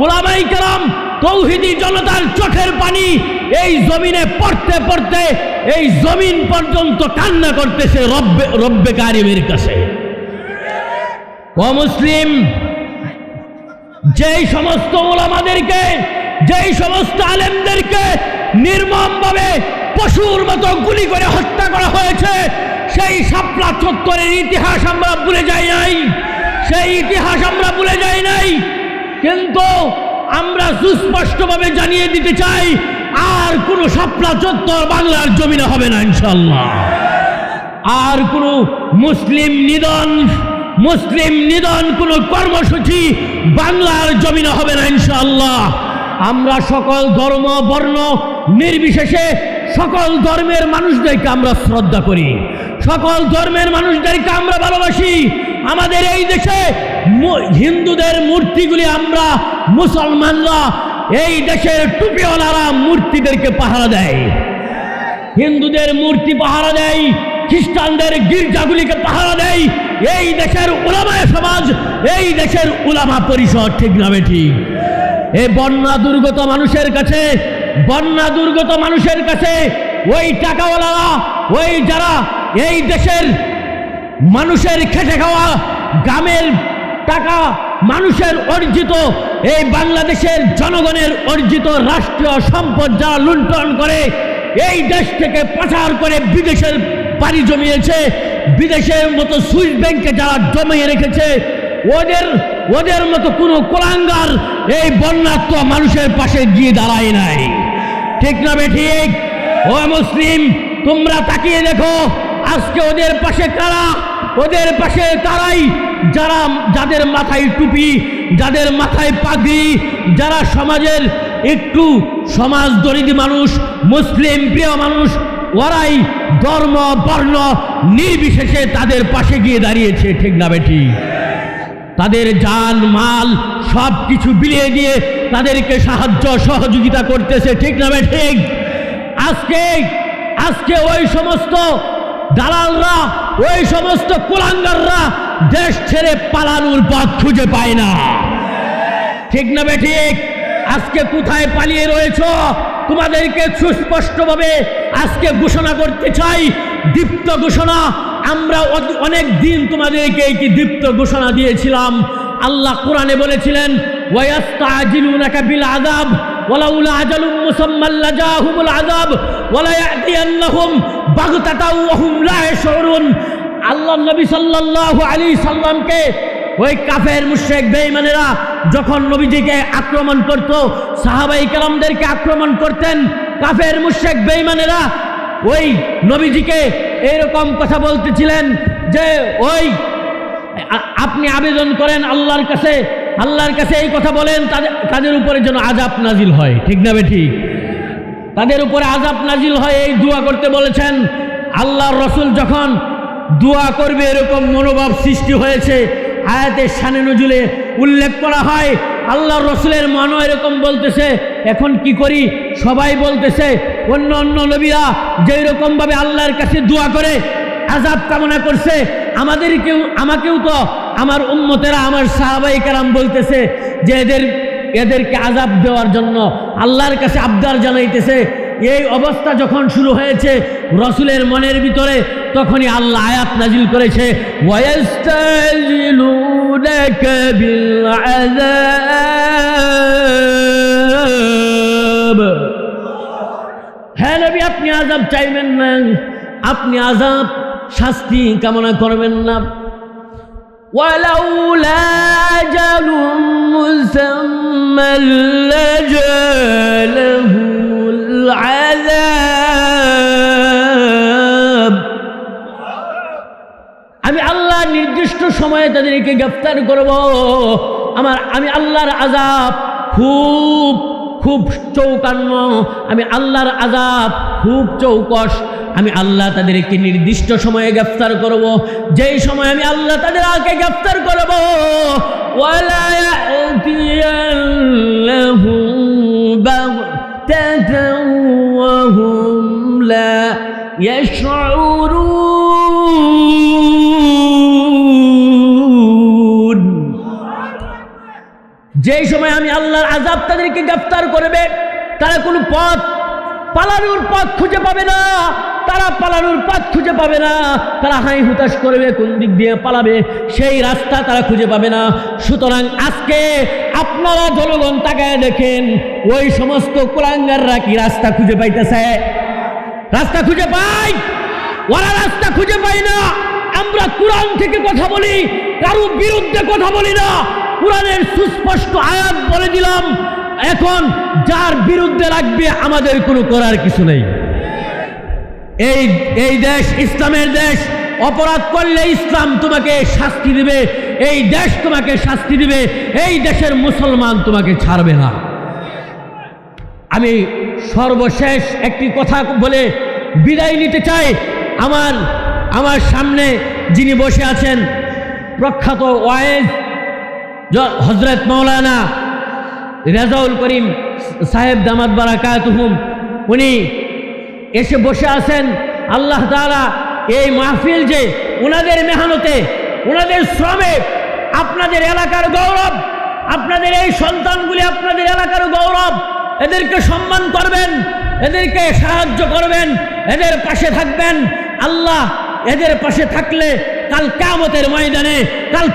উলামায়ে কেরাম তৌহিদি জনতার চোখের পানি এই জমিনে পড়তে পড়তে এই জমিন পর্যন্ত কান্না করতেছে রব্বে কারিমের কাছে। ও মুসলিম, যেই সমস্ত উলামাদেরকে, যেই সমস্ত আলেমদেরকে নির্মমভাবে পশুর মতো গুলি করে হত্যা করা হয়েছে, সেই শাপলা চত্বরের ইতিহাস আমরা ভুলে যাই নাই, সেই ইতিহাস আমরা ভুলে যাই নাই। কিন্তু আমরা সুস্পষ্টভাবে জানিয়ে দিতে চাই, আর কোনো শাপলা চত্বর বাংলার জমিনে হবে না ইনশাআল্লাহ। আর কোনো মুসলিম নিধন কোনো কর্মসূচি বাংলার জমিনে হবে না ইনশাআল্লাহ। আমরা সকল ধর্ম বর্ণ নির্বিশেষে সকল ধর্মের মানুষদেরকে আমরা শ্রদ্ধা করি, সকল ধর্মের মানুষদেরকে আমরা ভালোবাসি। আমাদের এই দেশে হিন্দুদের মূর্তিগুলি আমরা মুসলমানরা, এই দেশের টুপিওয়ালারা মূর্তিদেরকে পাহারা দেয়, হিন্দুদের মূর্তি পাহারা দেয়, খ্রিস্টানদের গির্জাগুলিকে পাহারা দেয় এই দেশের উলামায়ে সমাজ, এই দেশের উলামা পরিষদ। ঠিক না বেঠিক? এই বন্যা দুর্গত মানুষের কাছে ওই টাকাওয়ালারা, ওই যারা এই দেশের মানুষের খেটে খাওয়া গ্রামের টাকা, মানুষের অর্জিত, এই বাংলাদেশের জনগণের অর্জিত রাষ্ট্রীয় সম্পদ যারা লুণ্ঠন করে, এই দেশ থেকে পাচার করে বিদেশের পাড়ি জমিয়েছে, বিদেশের মতো সুইস ব্যাংকে যারা জমিয়ে রেখেছে, ওদের মতো কোনো কোলাঙ্গার এই বন্যার্ত মানুষের পাশে গিয়ে দাঁড়ায় নাই। ঠিক না বেঠিক? ও মুসলিম, তোমরা তাকিয়ে দেখো আজকে ওদের পাশে কারা? ওদের পাশে তারাই যাদের মাথায় টুপি, যাদের মাথায় পাগড়ি, যারা সমাজের একটু সমাজ দরিদ্র মানুষ, মুসলিম প্রিয় মানুষ, ওরাই ধর্ম বর্ণ নির্বিশেষে তাদের পাশে গিয়ে দাঁড়িয়েছে। ঠিক না বেঠিক? তাদের জান মাল সব কিছু বিলিয়ে দিয়ে তাদেরকে সাহায্য সহযোগিতা করতেছে। ঠিক না বেঠিক? আজকে ওই সমস্ত দালালরা, ওই সমস্ত কুলাঙ্গাররা দেশ ছেড়ে পালানোর পথ খুঁজে পায় না। ঠিক না বেঠিক? আজকে কোথায় পালিয়ে রয়েছ? তোমাদেরকে সুস্পষ্টভাবে আজকে ঘোষণা করতে চাই, দীপ্ত ঘোষণা। আমরা অনেক দিন তোমাদেরকে এই দীপ্ত ঘোষণা দিয়েছিলাম। আল্লাহ কোরআনে বলেছিলেন, ওয়ায়াস্তাজিলুনাকা বিল আযাব ওয়ালাউলা আজালুম মুসাম্মা লাজাহুমুল আযাব ওয়ালা ইয়াতিয়ান্নাহুম বাগতাতাও ওয়া হুম লা ইয়াশউরুন। আল্লাহ নবী সাল্লাল্লাহু আলাইহি সাল্লামকে ওই কাফের মুশরিক বেঈমানেরা যখন নবীজিকে আক্রমণ করত, সাহাবায়ে কেরামদেরকে আক্রমণ করতেন, কাফের মুশরিক বেঈমানেরা ওই নবীজিকে এরকম কথা বলতেছিলেন যে ওই আপনি আবেদন করেন আল্লাহর কাছে এই কথা বলেন তাদের উপরে যেন আযাব নাজিল হয়। ঠিক না বেঠিক? তাদের উপরে আযাব নাজিল হয়, এই দোয়া করতে বলেছেন। আল্লাহর রাসূল যখন দোয়া করবে এরকম মনোভাব সৃষ্টি হয়েছে, আয়াতের শানে নজুলে উল্লেখ করা হয়। আল্লাহর রাসূলের মনও এরকম বলতেছে, এখন কি করি? সবাই বলতেছে, অন্য নবীরা যেই রকম ভাবে আল্লাহর কাছে দোয়া করে আযাব কামনা করছে, আমাকেও তো আমার উম্মতেরা, আমার সাহাবায়ে কেরাম বলতেছে যে এদেরকে আযাব দেওয়ার জন্য আল্লাহর কাছে আবদার জানাইতেছে। এই অবস্থা যখন শুরু হয়েছে রাসূলের মনের ভিতরে, তখনই আল্লাহ আয়াত নাজিল করেছে, ওয়ায়াস্তাজিলুনাকা বিল আযাব। হ্যাঁ নবী, আপনি আযাব চাইবেন না, আপনি আযাব শাস্তি কামনা করবেন না। ওয়ালাউলা আজালুম মুসাম্মা লাজালাহুমুল আযাব। আমি আল্লাহ নির্দিষ্ট সময়ে তাদেরকে গ্রেফতার করব। আমি আল্লাহর আযাব খুব খুব চৌকান্ন, আমি আল্লাহর আযাব খুব চৌকস। আমি আল্লাহ তাদেরকে নির্দিষ্ট সময়ে গ্রেফতার করব, যেই সময় আমি আল্লাহ তাদেরকে গ্রেফতার করব। ওয়ালা ইয়াতিয়াল্লাহুম বাগতাতাও ওয়া হুম লা ইয়াশউরুন। যেই সময় আমি আল্লাহর আযাব তাদেরকে গ্রেফতার করবে, তারা কোনো পালানোর পথ খুঁজে পাবে না, তারা পালানোর পথ খুঁজে পাবে না, তারা হাই হুতাশ করবে, কোন দিক দিয়ে পালাবে সেই রাস্তা তারা খুঁজে পাবে না। সুতরাং আজকে আপনারা জনগণ তাকায় দেখেন, ওই সমস্ত কুলাঙ্গাররা কি রাস্তা খুঁজে পাইতেছে? রাস্তা খুঁজে পায়? ওরা রাস্তা খুঁজে পায় না। আমরা কোরআন থেকে কথা বলি, কারো বিরুদ্ধে কথা বলি না। কোরআনের সুস্পষ্ট আয়াত বলে দিলাম, এখন যার বিরুদ্ধে লাগবে আমাদের কোনো করার কিছু নেই। এই দেশ ইসলামের দেশ, অপরাধ করলে ইসলাম তোমাকে শাস্তি দিবে, এই দেশ তোমাকে শাস্তি দিবে, এই দেশের মুসলমান তোমাকে ছাড়বে না। আমি সর্বশেষ একটি কথা বলে বিদায় নিতে চাই। আমার সামনে যিনি বসে আছেন প্রখ্যাত ওয়াইজ হযরত মাওলানা রেজাউল করিম সাহেব দামাত বারাকাতুহুম, উনি এসে বসে আছেন। আল্লাহ তাআলা এই মাহফিল যে ওনাদের মেহনতে, ওনাদের শ্রমে আপনাদের এলাকার গৌরব, আপনাদের এই সন্তানগুলি আপনাদের এলাকার গৌরব, এদেরকে সম্মান করবেন, এদেরকে সাহায্য করবেন, এদের পাশে থাকবেন। আল্লাহ এদের পাশে থাকলে কাল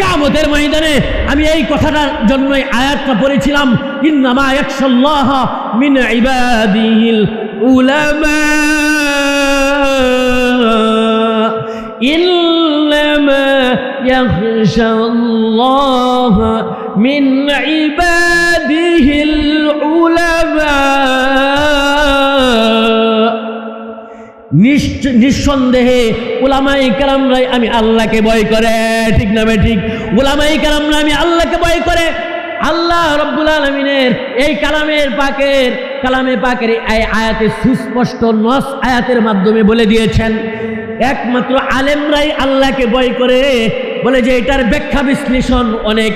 কিয়ামতের ময়দানে আমি এই কথাটার জন্যই আয়াতটা পড়েছিলাম, ইন্নামা ইয়াখশাল্লাহ মিন ইবাদিহিল উলামা, ইন্নামা ইয়াখশাল্লাহ মিন ইবাদিহিল উলামা। নিঃসন্দেহে উলামায়ে কেরামরাই আমি আল্লাহকে ভয় করে, ঠিক না ঠিক? উলামায়ে কেরামরা আমি আল্লাহকে ভয় করে। আল্লাহ রাব্বুল আলামিনের এই কালামে পাকের এই আয়াতে সুস্পষ্ট নস আয়াতের মাধ্যমে বলে দিয়েছেন, একমাত্র আলেমরাই আল্লাহকে ভয় করে। বলে যে এটার ব্যাখ্যা বিশ্লেষণ অনেক,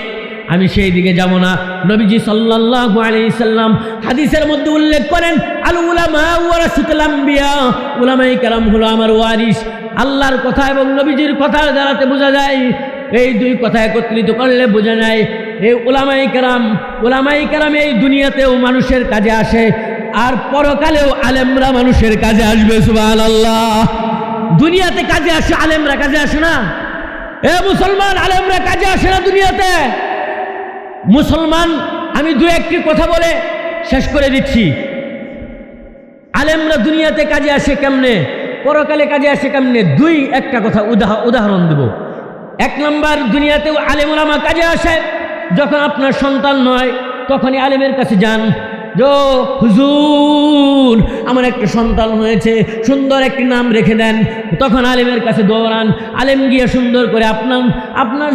আমি সেই দিকে যাব না। নবীজি সাল্লাল্লাহু আলাইহি সাল্লাম হাদিসের মধ্যে উল্লেখ করেন, আল উলামা ওয়ারাসাতুল আম্বিয়া, উলামায়ে কেরাম হলো আমার ওয়ারিস। আল্লাহর কথা এবং নবীজির কথার দ্বারাতে বোঝা যায়, এই দুই কথা একত্রিত করলে বোঝা যায় এই উলামায়ে কেরাম এই দুনিয়াতেও মানুষের কাজে আসে, আর পরকালেও আলেমরা মানুষের কাজে আসবে। সুবহানাল্লাহ। দুনিয়াতে কাজে আসে, আলেমরা কাজে আসে না। এ মুসলমান, আলেমরা কাজে আসে না দুনিয়াতে। মুসলমান, আমি দু একটি কথা বলে শেষ করে দিচ্ছি। আলেমরা দুনিয়াতে কাজে আসে কেমনে, পরকালে কাজে আসে কেমনে, একটা কথা উদাহরণ দেব। এক নম্বর, দুনিয়াতেও আলেম ওলামা কাজে আসে। যখন আপনার সন্তান নয় তখনই আলেমের কাছে যান, যে হুজুর আমার একটা সন্তান হয়েছে, সুন্দর একটি নাম রেখে দেন। তখন আলেমের কাছে দৌড়ান, আলেম গিয়ে সুন্দর করে আপনার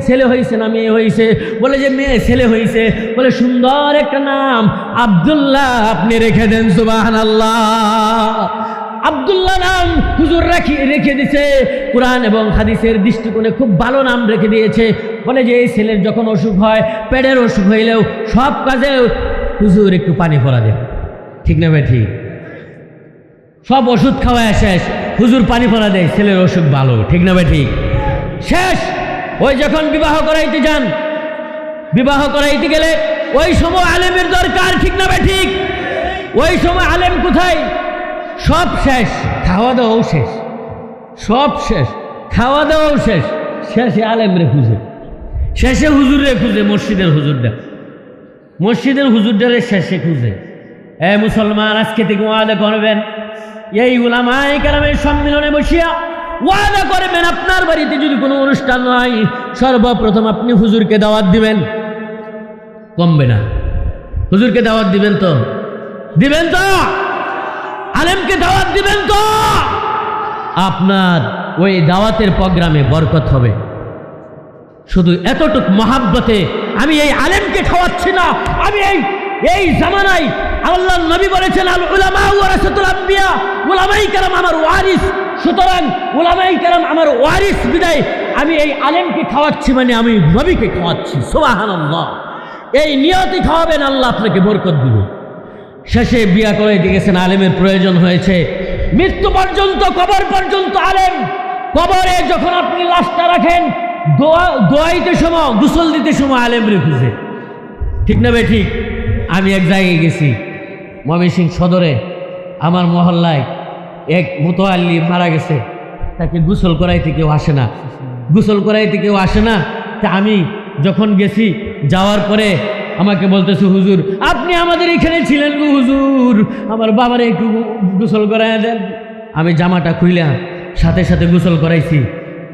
ছেলে হয়েছে না মেয়ে হয়েছে? বলে যে ছেলে হয়েছে। বলে সুন্দর একটা নাম আব্দুল্লাহ আপনি রেখে দেন। সুবহানাল্লাহ। আব্দুল্লাহ নাম হুজুর রেখে দিয়েছে, কোরআন এবং হাদিসের দৃষ্টিকোণে খুব ভালো নাম রেখে দিয়েছে। বলে যে এই ছেলের যখন অসুখ হয়, পেটের অসুখ হইলেও সব কাজে হুজুর একটু পানি পড়া দেয়, ঠিক না ভাই? ঠিক। সব ওষুধ খাওয়ায় শেষ, হুজুর পানি পড়া দেয়, ছেলের অসুখ ভালো, ঠিক না ভাই? ঠিক। শেষ। ওই যখন বিবাহ করাইতে যান, বিবাহ করাইতে গেলে ওই সময় আলেমের দরকার, ঠিক না ভাই? ঠিক। ওই সময় আলেম কোথায়? সব শেষ, খাওয়া দাওয়াও শেষ, সব শেষ, খাওয়া দাওয়াও শেষ, শেষে আলেমরে খুঁজে, শেষে হুজুরে খুঁজে, মসজিদের হুজুরটারে শেষে খুঁজে। এ মুসলমান, আজকে থেকে ওয়াদা করবেন, এই উলামায়ে কেরামের সম্মেলনে বসিয়া ওয়াদা করবেন, আপনার বাড়িতে যদি কোনো অনুষ্ঠান হয় সর্বপ্রথম আপনি হুজুরকে দাওয়াত দিবেন, কমবে না। হুজুরকে দাওয়াত দিবেন তো? দিবেন তো? আলেমকে দাওয়াত দিবেন তো? আপনার ওই দাওয়াতের প্রোগ্রামে বরকত হবে। শুধু এতটুক মহাব্বতে আমি এই আলেমকে খাওয়াচ্ছি না, আমি এই জামানায় আল্লাহর নবী বলেছেন, আল উলামা ওয়ারাসাতুল আম্বিয়া, উলামায়ে কেরাম আমার ওয়ারিস। সুতরাং উলামায়ে কেরাম আমার ওয়ারিস বিদায় আমি এই আলেমকে খাওয়াচ্ছি, মানে আমি নবীকে খাওয়াচ্ছি। সুবহানাল্লাহ। এই নিয়তে খাওয়াবেন, আল্লাহ আপনাকে বরকত দিবে। শেষে বিয়া করে গেছেন, আলেমের প্রয়োজন হয়েছে, মৃত্যু পর্যন্ত, কবর পর্যন্ত আলেম। কবরে যখন আপনি লাশটা রাখেন, দোয়াইতে সময়, গোসল দিতে সময় আলেমরে খুঁজে, ঠিক না বে ঠিক? আমি এক জায়গায় গেছি, ময়মনসিংহ সদরে, আমার মহল্লায় এক মোতোয়াল্লি মারা গেছে, তাকে গোসল করাইতে কেউ আসে না, গোসল করাইতে কেউ আসে না। তা আমি যখন গেছি, যাওয়ার পরে আমাকে বলতেছে, হুজুর আপনি আমাদের এখানে ছিলেন গো হুজুর, আমার বাবারে একটু গোসল করাই দেন। আমি জামাটা খুইলাম, সাথে সাথে গোসল করাইছি,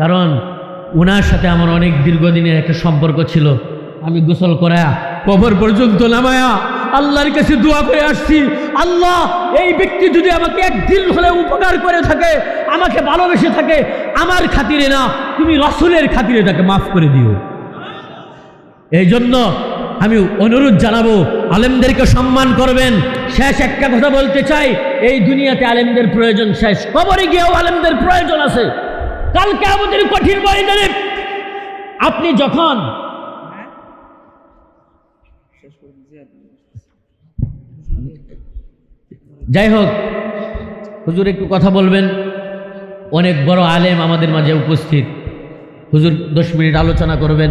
কারণ ওনার সাথে আমার অনেক দীর্ঘদিনের একটা সম্পর্ক ছিল। আমি গোসল করায়া কবর পর্যন্ত নামায়া আল্লাহর কাছে দোয়া করে আসছি, আল্লাহ এই ব্যক্তি যদি আমাকে একদিন হলে উপকার করে থাকে, আমাকে ভালোবেসে থাকে, আমার খাতিরে না, তুমি রাসূলের খাতিরে তাকে মাফ করে দিও। এই জন্য আমি অনুরোধ জানাবো, আলেমদেরকে সম্মান করবেন। শেষ একটা কথা বলতে চাই, এই দুনিয়াতে আলেমদের প্রয়োজন শেষ, কবরে গিয়েও আলেমদের প্রয়োজন আছে। কালকে আমাদের কঠিন ময়দানে আপনি যখন যাই হোক, হুজুর একটু কথা বলবেন, অনেক বড় আলেম আমাদের মাঝে উপস্থিত, হুজুর 10 মিনিট আলোচনা করবেন।